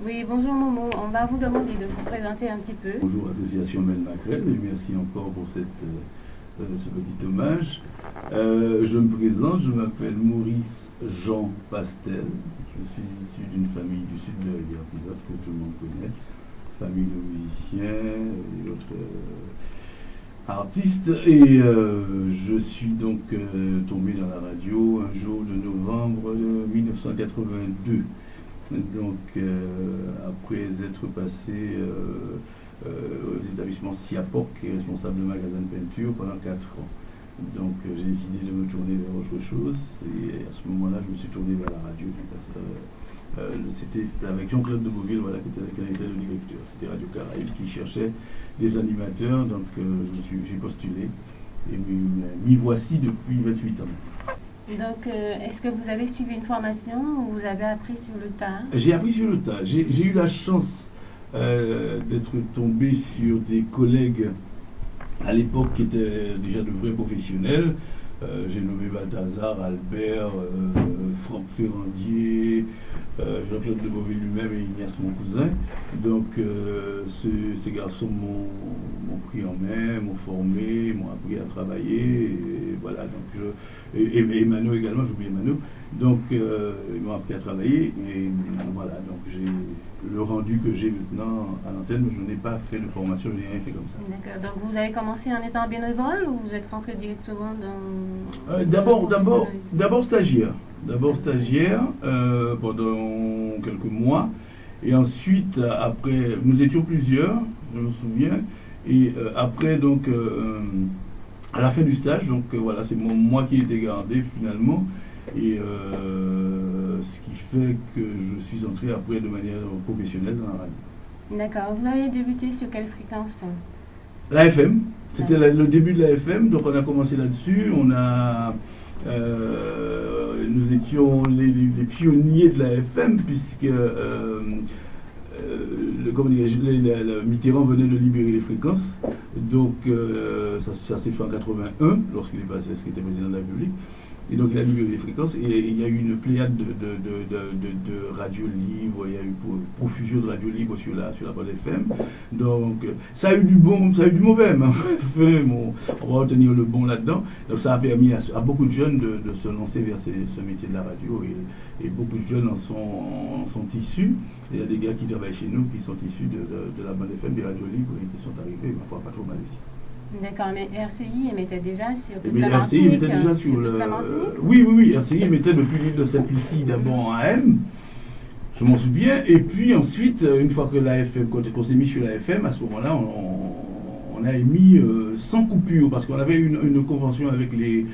Oui, bonjour Momo. On va vous demander de vous présenter un petit peu. Bonjour Association Mel Macrel et merci encore pour ce petit hommage. Je me présente, je m'appelle Maurice Jean Pastel. Je suis issu d'une famille du sud de la rivière Pilote que tout le monde connaît, famille de musiciens et autres artistes. Et je suis donc tombé dans la radio un jour de novembre 1982. Donc, après être passé aux établissements SIAPOC, qui est responsable de magasin de peinture, pendant 4 ans. Donc, j'ai décidé de me tourner vers autre chose. Et à ce moment-là, je me suis tourné vers la radio. C'était avec Jean-Claude de Beauville, voilà, qui était le directeur. C'était Radio Caraïbes qui cherchait des animateurs. Donc, j'ai postulé. Et m'y voici depuis 28 ans. Donc, est-ce que vous avez suivi une formation ou vous avez appris sur le tas? J'ai appris sur le tas. J'ai eu la chance d'être tombé sur des collègues à l'époque qui étaient déjà de vrais professionnels. J'ai nommé Balthazar, Albert, Franck Ferrandier, Jean-Claude de Beauville lui-même et Ignace, mon cousin. Donc, ces garçons m'ont pris en main, m'ont formé, m'ont appris à travailler. Et voilà, donc et Mano également, j'oublie Mano. Donc, ils m'ont appris à travailler. Et voilà, donc j'ai le rendu que j'ai maintenant à l'antenne. Je n'ai pas fait de formation, je n'ai rien fait comme ça. D'accord. Donc, vous avez commencé en étant bénévole ou vous êtes rentré directement dans... D'abord stagiaire. D'abord stagiaire pendant quelques mois. Et ensuite, après, nous étions plusieurs, je me souviens. Et après, donc, à la fin du stage, donc voilà, c'est moi qui ai été gardé finalement. Et ce qui fait que je suis entré après de manière professionnelle dans la radio. D'accord. Vous avez débuté sur quelle fréquence? La FM. C'était le début de la FM, donc on a commencé là-dessus. Nous étions les pionniers de la FM, puisque Mitterrand venait de libérer les fréquences. Donc ça s'est fait en 81, lorsqu'il est passé, ce qui était président de la République. Et donc il a libéré les fréquences et il y a eu une pléiade de radios libres, il y a eu profusion de radios libres sur la bande FM. Donc ça a eu du bon, ça a eu du mauvais, mais enfin, bon, on va retenir le bon là-dedans. Donc ça a permis à beaucoup de jeunes de se lancer vers ce métier de la radio et beaucoup de jeunes en sont issus. Il y a des gars qui travaillent chez nous qui sont issus de la bande FM, des radios libres et qui sont arrivés, ma foi, pas trop mal ici. D'accord, mais RCI émettait déjà sur toute mais la RCI Martinique. Mettait déjà sur toute la Martinique. Oui, RCI émettait depuis l'île de Sainte-Lucie d'abord en AM, je m'en souviens, et puis ensuite, une fois que la FM, quand on s'est mis sur la FM, à ce moment-là, on a émis sans coupure, parce qu'on avait une convention avec les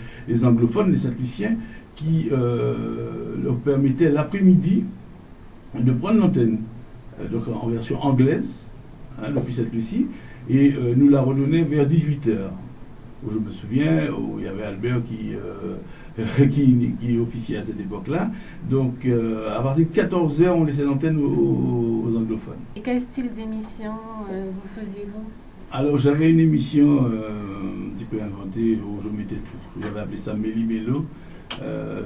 anglophones, les Saint-Luciens, qui leur permettait l'après-midi de prendre l'antenne, donc en version anglaise, depuis Sainte-Lucie, et nous la redonnait vers 18h. Je me souviens, où il y avait Albert qui officiait à cette époque-là. Donc, à partir de 14h, on laissait l'antenne aux anglophones. Et quel style d'émission vous faisiez-vous? Alors, j'avais une émission un petit peu inventée où je mettais tout. J'avais appelé ça Méli Mélo.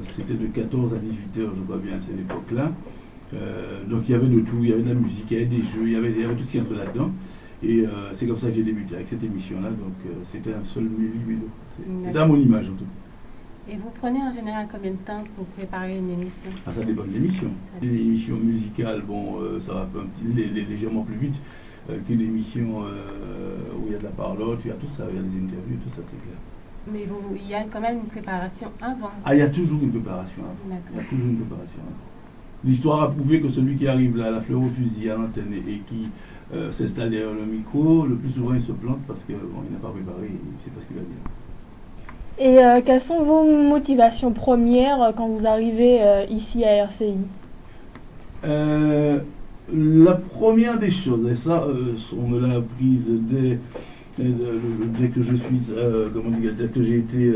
C'était de 14 à 18h, je crois bien, à cette époque-là. Donc, il y avait de tout. Il y avait de la musique, il y avait des jeux, il y avait tout ce qui entrait là-dedans. Et c'est comme ça que j'ai débuté avec cette émission-là. Donc, c'était un seul Méli-Mélo. C'était à mon image, en tout cas. Et vous prenez en général combien de temps pour préparer une émission? Ça dépend de l'émission. Les émissions musicales, bon, ça va légèrement plus vite qu'une émission où il y a de la parlotte, il y a tout ça, il y a des interviews, tout ça, c'est clair. Mais il y a quand même une préparation avant. Il y a toujours une préparation avant. Il y a toujours une préparation avant. L'histoire a prouvé que celui qui arrive là, la fleur au fusil à l'antenne et qui s'installe derrière le micro, le plus souvent il se plante parce qu'il n'a pas préparé, il ne sait pas ce qu'il va dire. Et quelles sont vos motivations premières quand vous arrivez ici à RCI? La première des choses, et ça on me l'a apprise dès que je suis, dès que j'ai été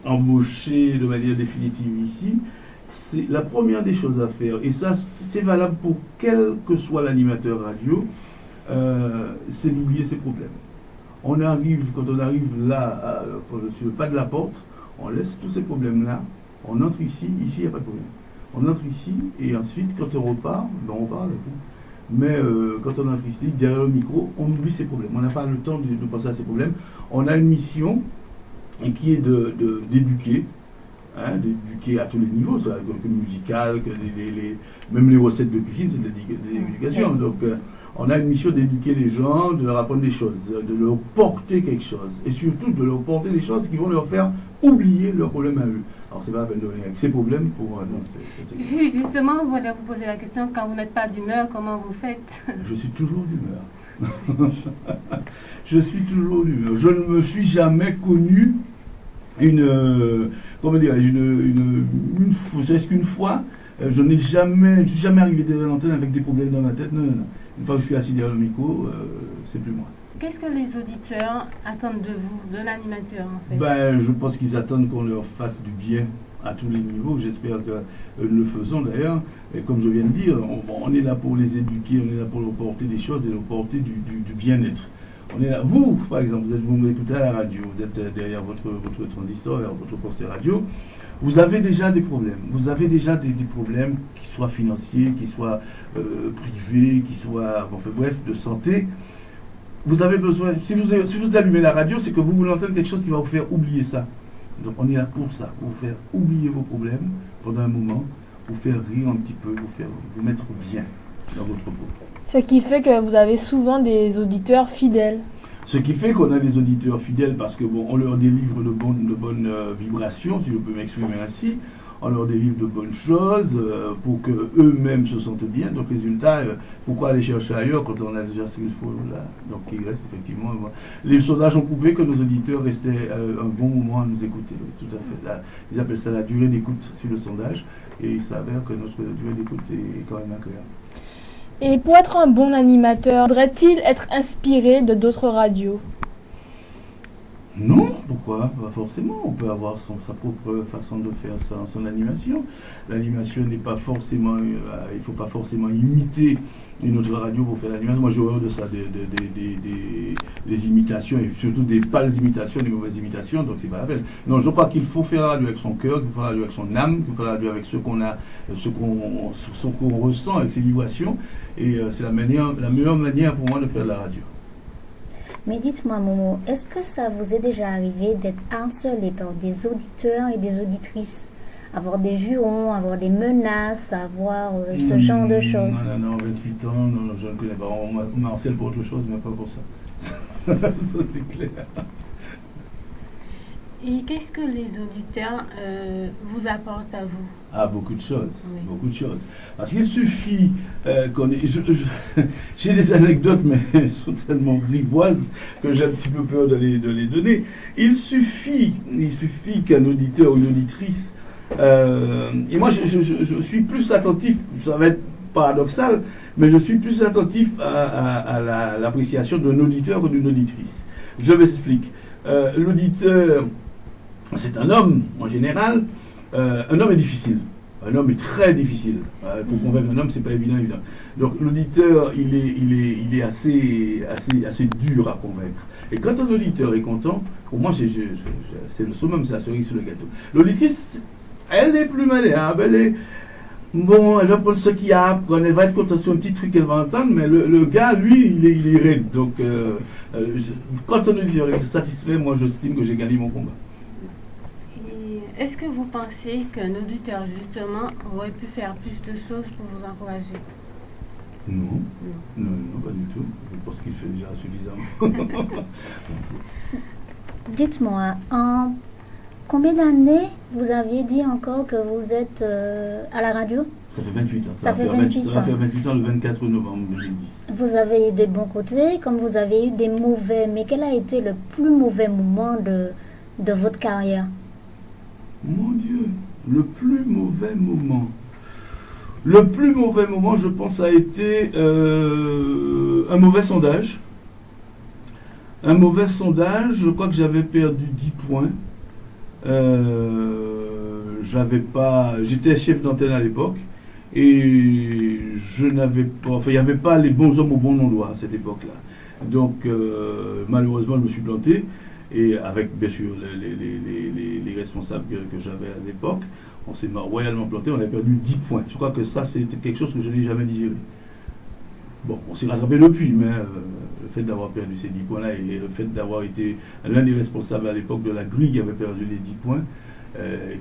embauché de manière définitive ici, c'est la première des choses à faire, et ça c'est valable pour quel que soit l'animateur radio, c'est d'oublier ses problèmes. Quand on arrive là, sur le pas de la porte, on laisse tous ces problèmes-là, on entre ici, il n'y a pas de problème. On entre ici, et ensuite, quand on repart, on repart avec tout. mais quand on est artistique, derrière le micro, on oublie ses problèmes. On n'a pas le temps de penser à ses problèmes. On a une mission qui est d'éduquer, hein, d'éduquer à tous les niveaux, soit que musical, que même les recettes de cuisine, c'est de l'éducation. Donc, on a une mission d'éduquer les gens, de leur apprendre des choses, de leur porter quelque chose, et surtout de leur porter des choses qui vont leur faire oublier leurs problèmes à eux. Alors, c'est pas la peine de venir avec ces problèmes pour. Non, Justement, je voulais vous poser la question, quand vous n'êtes pas d'humeur, comment vous faites? Je suis toujours d'humeur. Je suis toujours d'humeur. Je ne me suis jamais connu comment dire, c'est-ce qu'une fois, je ne suis jamais arrivé derrière l'antenne avec des problèmes dans ma tête. Non, non, non. Une fois que je suis assis derrière le micro, c'est plus moi. Qu'est-ce que les auditeurs attendent de vous, de l'animateur en fait? Ben, je pense qu'ils attendent qu'on leur fasse du bien à tous les niveaux. J'espère que nous le faisons d'ailleurs. Et comme je viens de dire, on est là pour les éduquer, on est là pour leur porter des choses et leur porter du bien-être. On est là. Vous, par exemple, vous m'écoutez à la radio, vous êtes derrière votre transistor, votre poste radio. Vous avez déjà des problèmes. Vous avez déjà des problèmes qui soient financiers, qui soient privés, qui soient, enfin, bref, de santé. Vous avez besoin, si vous allumez la radio, c'est que vous voulez entendre quelque chose qui va vous faire oublier ça. Donc on est là pour ça, pour vous faire oublier vos problèmes pendant un moment, vous faire rire un petit peu, vous mettre bien dans votre peau. Ce qui fait que vous avez souvent des auditeurs fidèles. Ce qui fait qu'on a des auditeurs fidèles parce que bon, on leur délivre de bonnes vibrations, si je peux m'exprimer ainsi. On leur délivre de bonnes choses pour qu'eux-mêmes se sentent bien. Donc, résultat, pourquoi aller chercher ailleurs quand on a déjà ce qu'il faut là? Donc, il reste effectivement. Les sondages ont prouvé que nos auditeurs restaient un bon moment à nous écouter. Oui, tout à fait. Là, ils appellent ça la durée d'écoute sur le sondage. Et il s'avère que notre durée d'écoute est quand même agréable. Et pour être un bon animateur, faudrait-il être inspiré de d'autres radios? Non, pourquoi? Pas forcément. On peut avoir sa propre façon de faire son animation. L'animation n'est pas forcément. Il ne faut pas forcément imiter une autre radio pour faire l'animation. Moi, j'ai horreur de ça, des imitations, et surtout des pâles imitations, des mauvaises imitations, donc c'est pas la peine. Non, je crois qu'il faut faire la radio avec son cœur, qu'il faut faire la radio avec son âme, qu'il faut faire la radio avec ce qu'on ressent, avec ses vibrations, et c'est la meilleure manière pour moi de faire de la radio. Mais dites-moi, Momo, est-ce que ça vous est déjà arrivé d'être harcelé par des auditeurs et des auditrices? Avoir des jurons, avoir des menaces, avoir ce genre de choses? Non, 28 ans, non, je ne connais pas. On m'a harcelé pour autre chose, mais pas pour ça. Ça, c'est clair. Et qu'est-ce que les auditeurs vous apportent à vous? Ah, beaucoup de choses. Oui. Beaucoup de choses. Parce qu'il suffit qu'on ait. J'ai des anecdotes, mais elles sont tellement grivoises que j'ai un petit peu peur de les donner. Il suffit qu'un auditeur ou une auditrice. Et moi, je suis plus attentif, ça va être paradoxal, mais je suis plus attentif à l'appréciation d'un auditeur que d'une auditrice. Je m'explique. L'auditeur, c'est un homme en général. Un homme est difficile. Un homme est très difficile. Pour convaincre un homme, c'est pas évident. Donc l'auditeur, il est assez dur à convaincre. Et quand un auditeur est content, pour moi, c'est le summum, c'est la cerise sur le gâteau. L'auditrice, elle est plus malléable, elle va prendre ce qu'il y a à apprendre, elle va être contente sur un petit truc qu'elle va entendre, mais le gars, lui, il est raide. Donc, quand un auditeur est satisfait, moi, j'estime que j'ai gagné mon combat. Et est-ce que vous pensez qu'un auditeur, justement, aurait pu faire plus de choses pour vous encourager? Non, pas du tout. Je pense qu'il fait déjà suffisamment. Dites-moi, en combien d'années vous aviez dit encore que vous êtes à la radio? Ça fait 28 ans. Ça fait 28 ans. Ça va faire 28 ans le 24 novembre 2010. Vous avez eu des bons côtés, comme vous avez eu des mauvais. Mais quel a été le plus mauvais moment de votre carrière? Mon Dieu, le plus mauvais moment. Le plus mauvais moment, je pense, a été un mauvais sondage. Un mauvais sondage, je crois que j'avais perdu 10 points. J'étais chef d'antenne à l'époque et je n'avais pas, enfin il n'y avait pas les bons hommes au bon endroit à cette époque-là. Donc malheureusement je me suis planté et avec bien sûr les responsables que j'avais à l'époque, on s'est royalement planté, on a perdu 10 points. Je crois que ça c'est quelque chose que je n'ai jamais digéré. Bon, on s'est rattrapé depuis, mais le fait d'avoir perdu ces 10 points-là et le fait d'avoir été l'un des responsables à l'époque de la grille qui avait perdu les 10 points,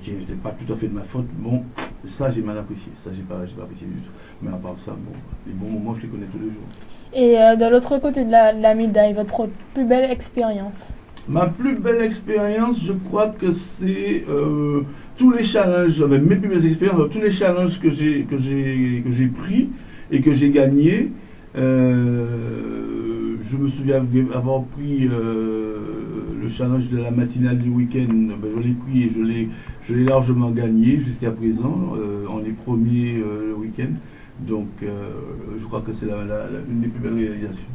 qui n'était pas tout à fait de ma faute, bon, ça j'ai mal apprécié, ça j'ai pas apprécié du tout. Mais à part ça, bon, les bons moments, je les connais tous les jours. Et de l'autre côté de la médaille, votre plus belle expérience? Ma plus belle expérience, je crois que c'est tous les challenges, mes plus belles expériences, tous les challenges que j'ai pris et que j'ai gagnés. Je me souviens avoir pris le challenge de la matinale du week-end. Je l'ai pris et je l'ai largement gagné jusqu'à présent. On est premier le week-end. Donc je crois que c'est une des plus belles réalisations.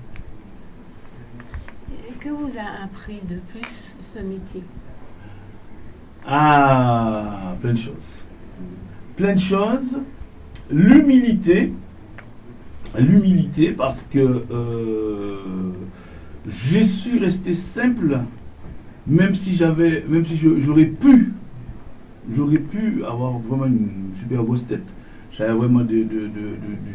Que vous a appris de plus ce métier? Ah, plein de choses. Plein de choses. L'humilité parce que j'ai su rester simple, même si j'aurais pu avoir vraiment une super grosse tête. J'avais vraiment du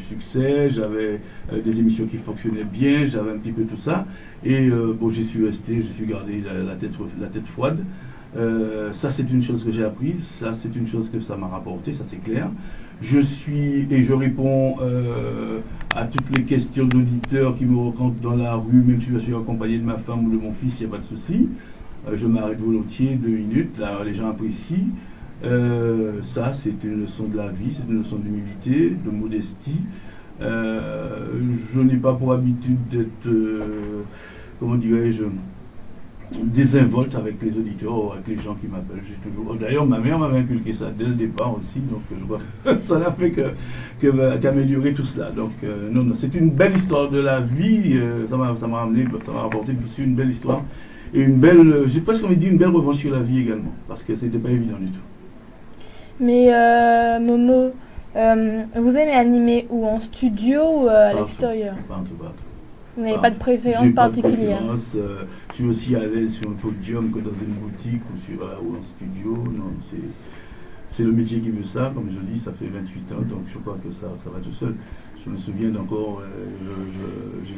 succès, j'avais des émissions qui fonctionnaient bien, j'avais un petit peu tout ça. Et bon, j'ai su garder la tête froide. Ça, c'est une chose que j'ai apprise, ça, c'est une chose que ça m'a rapporté, ça c'est clair. Je réponds à toutes les questions d'auditeurs qui me rencontrent dans la rue, même si je suis accompagné de ma femme ou de mon fils, il n'y a pas de souci. Je m'arrête volontiers 2 minutes, là, les gens apprécient. Ça, c'est une leçon de la vie, c'est une leçon d'humilité, de modestie. Je n'ai pas pour habitude d'être, comment dirais-je, désinvolte avec les auditeurs, avec les gens qui m'appellent. D'ailleurs, ma mère m'avait inculqué ça dès le départ aussi, donc je vois que ça n'a fait qu'améliorer tout cela. Donc, non, c'est une belle histoire de la vie, ça m'a rapporté aussi une belle histoire et j'ai presque envie de dire une belle revanche sur la vie également, parce que c'était pas évident du tout. Mais Momo, vous aimez animer où, en studio ou à l'extérieur? Partout. Vous n'avez pas de préférence particulière? Je suis aussi à l'aise sur un podium que dans une boutique ou en studio. Non, c'est le métier qui veut ça. Comme je dis, ça fait 28 ans, donc je crois que ça va tout seul. Je me souviens encore, j'ai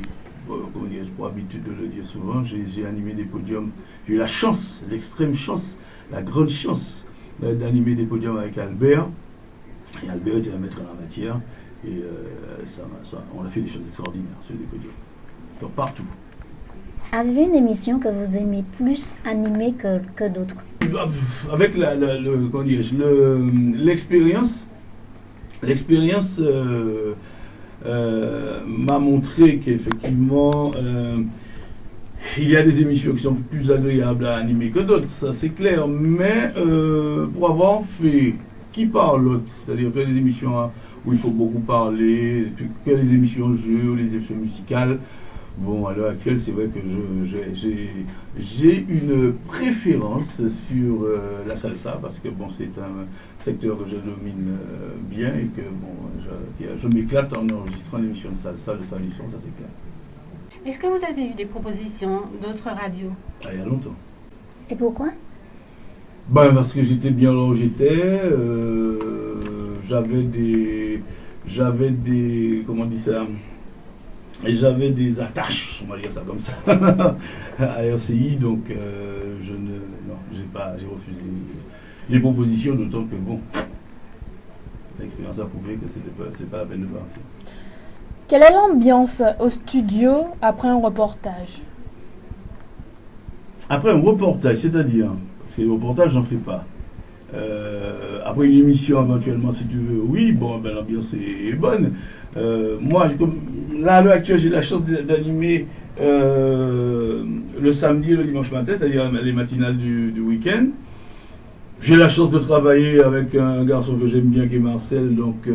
pour habitude de le dire souvent, j'ai animé des podiums. J'ai eu la chance, l'extrême chance, la grande chance d'animer des podiums avec Albert. Et Albert était un maître en la matière. Et on a fait des choses extraordinaires sur des podiums. Donc partout. Avez-vous une émission que vous aimez plus animer que d'autres? Avec l'expérience m'a montré qu'effectivement il y a des émissions qui sont plus agréables à animer que d'autres, ça c'est clair, mais pour avoir fait qui parle l'autre, c'est-à-dire faire des émissions où il faut beaucoup parler, faire les émissions jeux ou les émissions musicales. Bon, à l'heure actuelle, c'est vrai que j'ai une préférence sur la salsa, parce que bon, c'est un secteur que je domine bien et que bon, je m'éclate en enregistrant l'émission de salsa de Saint-Lisson, ça c'est clair. Est-ce que vous avez eu des propositions d'autres radios? Il y a longtemps. Et pourquoi? Parce que j'étais bien là où j'étais, j'avais des, comment on dit ça, et j'avais des attaches, on va dire ça comme ça, à RCI, donc j'ai refusé les propositions, d'autant que bon, l'expérience a prouvé que c'est pas la peine de partir. Quelle est l'ambiance au studio après un reportage? Après un reportage, c'est-à-dire, parce que les reportages, j'en fais pas. Après une émission, éventuellement, si tu veux, oui, l'ambiance est bonne. Moi, là, à l'heure actuelle, j'ai la chance d'animer le samedi et le dimanche matin, c'est-à-dire les matinales du week-end. J'ai la chance de travailler avec un garçon que j'aime bien, qui est Marcel, donc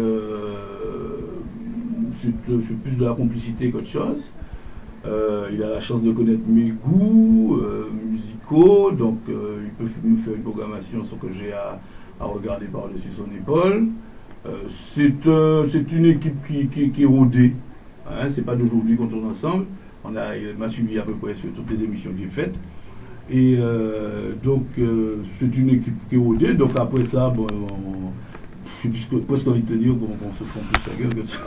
c'est plus de la complicité qu'autre chose. Il a la chance de connaître mes goûts musicaux, donc il peut me faire une programmation sur que j'ai à regarder par-dessus son épaule. C'est une équipe qui est rodée, hein, c'est pas d'aujourd'hui qu'on tourne ensemble. Il m'a suivi à peu près sur toutes les émissions que j'ai faites. Et donc c'est une équipe qui est rodée, donc après ça, j'ai presque envie de te dire qu'on se fout plus la gueule que ça.